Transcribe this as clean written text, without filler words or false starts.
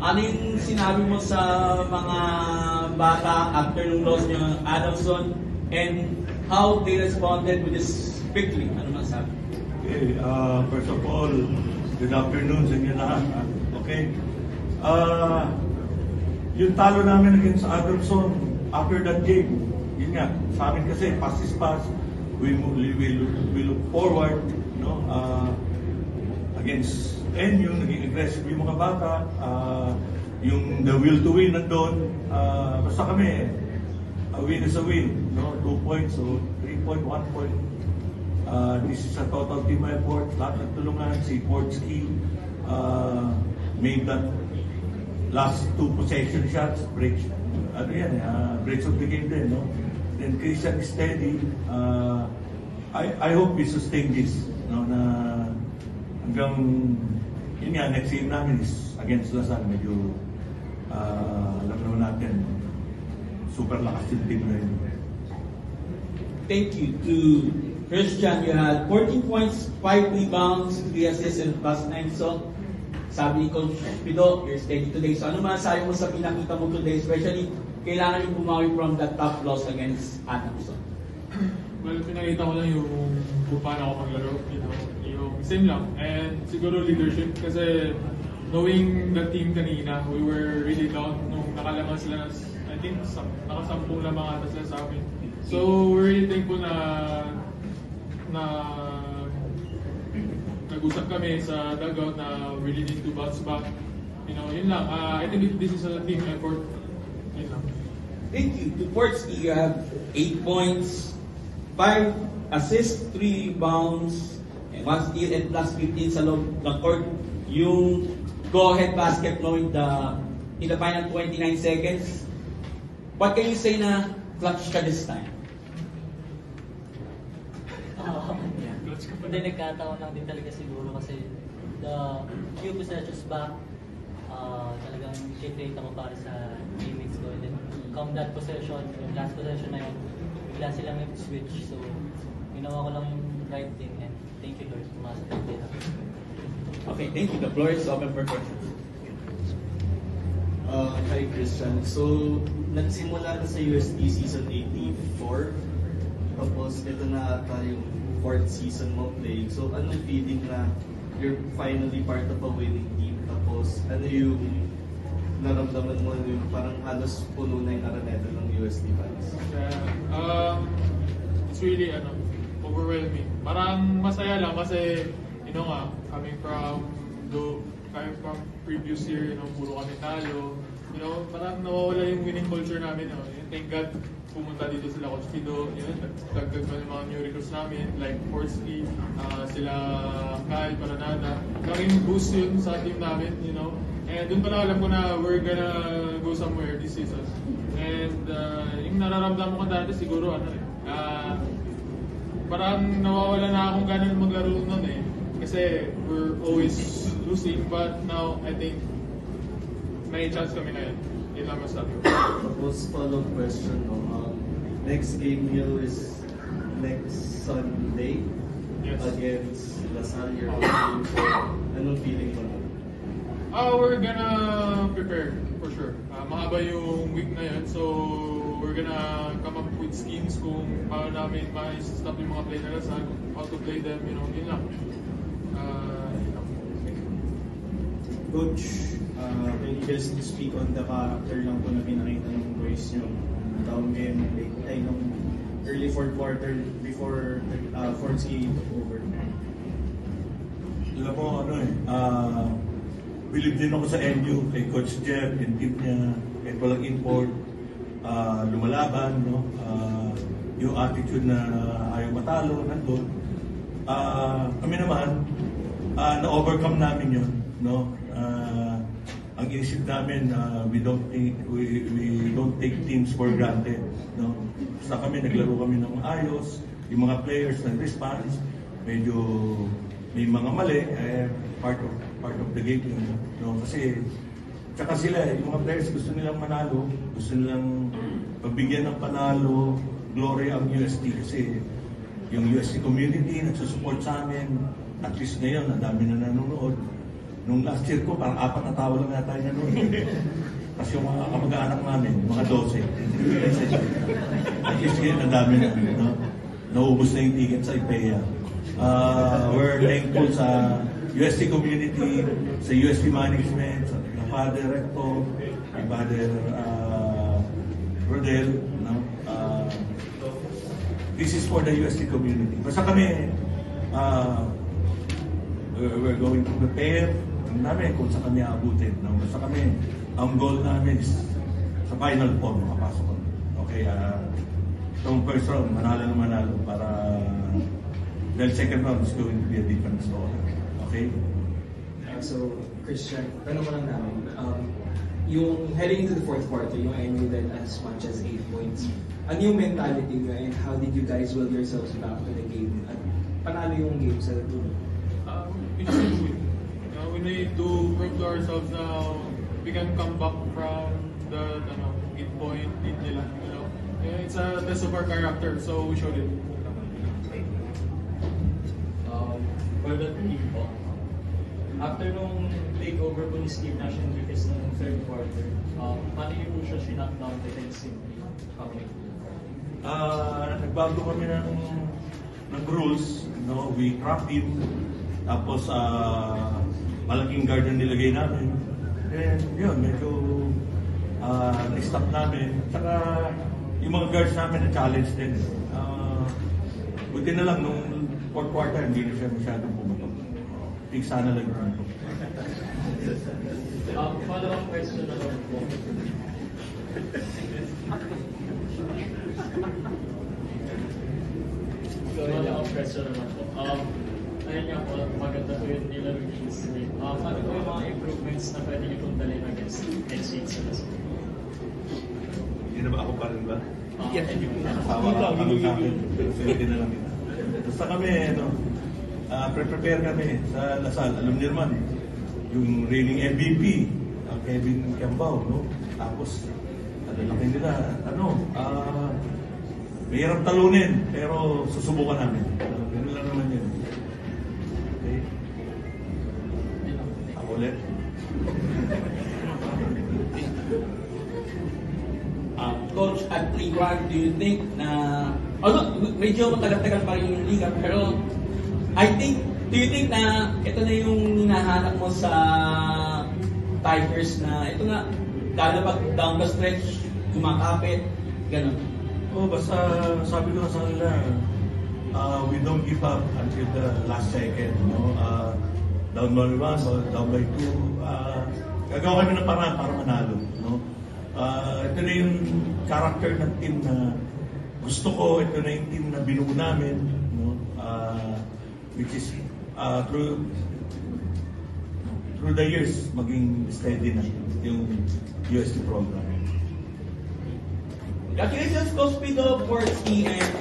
Ano yung sinabi mo sa mga bata after nung loss niyo Adamson and how they responded with this victory? Ano masabi? Okay, first of all, good afternoon sa inyo lahat. Okay. Yung talo namin against Adamson after that game, yun nga, sa amin kasi pass is pass. We look forward, no, against NU, naging aggressive yung mga bata, yung the will to win nandun, basta kami, a win is a win, no, 2 points, so 3 point, 1 point. This is a total team effort, lahat ng tulungan, si Portsky made that last 2 possession shots, breaks, breaks of the game din, no? Then Christian is steady. I hope we sustain this, no, na hanggang yun nga, next game namin is against Lasal. Medyo alam naman natin, super lakas yung team na yun. Thank you to Christian. You had 14 points, 5 rebounds, 3 assists, and +9. So, sabi ni Coach Pido, you're steady today. So, ano masasabi mo sa pinakita mo today? Especially, kailangan yung bumawi from that tough loss against Adamson. Well, pinakita ko lang yung kung paano ako maglaro, yung same lang. And siguro leadership kasi knowing the team kanina, we were really down nung nakalaman sila I think nakasampung lamang ata sila sa amin. So we're really thankful na nag-usap kami sa dugout na we really need to bounce back. Yun lang. I think this is a team effort. Yun lang. Thank you. To Portsky, you have 8 points, 5 assists, 3 rebounds, and 1 steal and +15 sa loob ng court. Yung go-ahead basket mo in the final 29 seconds. What can you say na clutch ka this time? Hindi, nagkataon lang din talaga siguro kasi the few possessions back, talagang shit-rate ako para sa teammates ko. And then, come that possession, yung last possession na yun, bigla silang switch. So, ginawa ko lang yung right thing and thank you Lord. Okay, thank you. The floor is open for questions. Hi Christian. So, nagsimula na sa UST season 84. Tapos, ito na ata yung 4th season mo playing. So, anong feeling na you're finally part of a winning team? Tapos, ano yung naramdaman mo yung parang halos puno na yung araneta ng UST fans? It's really overwhelming. Parang masaya lang kasi coming from previous year, puro kami talo. Parang nawawala yung winning culture namin. Thank God pumunta dito sila Coach Fido. Dagdag pa yung mga new recruits namin like Portsky, sila Kyle, Paranada. Laking boost yun sa team namin, And doon pala alam ko na we're gonna go somewhere this season. And yung nararamdaman ko dati siguro parang nawawala na akong ganun maglaro nun Kasi we're always losing, but now I think may chance kami na yun. Yun lang masabi ko. Tapos follow-up question, next game nyo is next Sunday against Lasal. Anong feeling mo? We're gonna prepare for sure. Mahaba yung week na yun, so we're gonna come up with schemes kung paano namin ma-stop yung mga play na Lasal, how to play them, yun lang. Coach, can you just speak on the character lang po na pinakita ng boys nyo down game, nung early 4th quarter before Portsky took over? Alam mo, believe din ako sa NU, kay Coach Jeff, yung team niya, kahit walang import, lumalaban, yung attitude na ayaw matalo, nandun. Kami naman, na-overcome namin yun, ang inisip namin, we don't take teams for granted, Basta kami, naglaro kami ng ayos, yung mga players nag-response, medyo may mga mali, part of the game yun, kasi tsaka sila, yung mga players gusto nilang manalo, gusto nilang pagbigyan ng panalo, glory ang UST kasi yung UST community nagsusupport sa amin, at least ngayon, ang dami na nanonood. Nung last year ko, parang 4 na tao lang yata niya noon. Kasi yung mga kamag-anak namin, mga 12. At least ngayon, ang dami na. No? Naubos na yung ticket sa IPEA. We're thankful sa UST community, sa UST management, sa Father Recto, kay Father Rodel. No? This is for the UST community. Basta kami, we're going to prepare namin kung saan kami aabutin. No? Basta kami, ang goal namin is sa Final Four makapasok kami. Okay, itong first round, manalo na manalo para dahil second round is going to be a different story. Okay? So, Christian, tanong ko lang namin, yung heading into the fourth quarter, yung NU led as much as 8 points. Ano yung mentality nyo and how did you guys will yourselves back to the game? At panalo yung game sa dulo? We just need to win. We need to prove to ourselves now we can come back from the 8 point lead nila. It's a test of our character, so we showed it. For the team po, after nung takeover po ni Steve Nash Enriquez ng third quarter, paano niyo po siya knockdown defensively? Nagbago kami ng rules. No? We trap him. Tapos, malaking guard ang nilagay namin. And yun, medyo na-stop namin. Tsaka, yung mga guards namin na-challenge din. Buti na lang, nung fourth quarter, hindi na siya masyadong pumatok. Tigsa na lang yun. Follow-up question na lang po. Follow-up question na lang po. Ayun nga po, maganda po yung nila release. Ano po yung mga improvements na pwede nyo pong dalhin against next week sa Las Vegas? Hindi na ba ako pa rin ba? Yes. Nakasawa ka kami sa akin. Pero pwede na lang kita. Basta kami, prepare kami sa Lasal. Alam niyo naman, yung reigning MVP, Kevin Cambao, no? Tapos, laki nila, mahirap talunin, pero susubukan namin. Ganun lang naman yun. Okay? Ako ulit. Coach, at League do you think na, medyo matagal-tagal pa rin yung liga, pero do you think na ito na yung hinahanap mo sa Tigers na ito nga, lalo pag down the stretch, kumakapit, gano'n? Basta sabi ko sa kanila, we don't give up until the last second. No? Down by 1 or down by 2, gagawa kami ng paraan para manalo. No? Ito na yung character ng team na gusto ko, ito na yung team na binuo namin, no? Which is through the years maging steady na yung UST program. Congratulations, Coach Pito, Portsky, and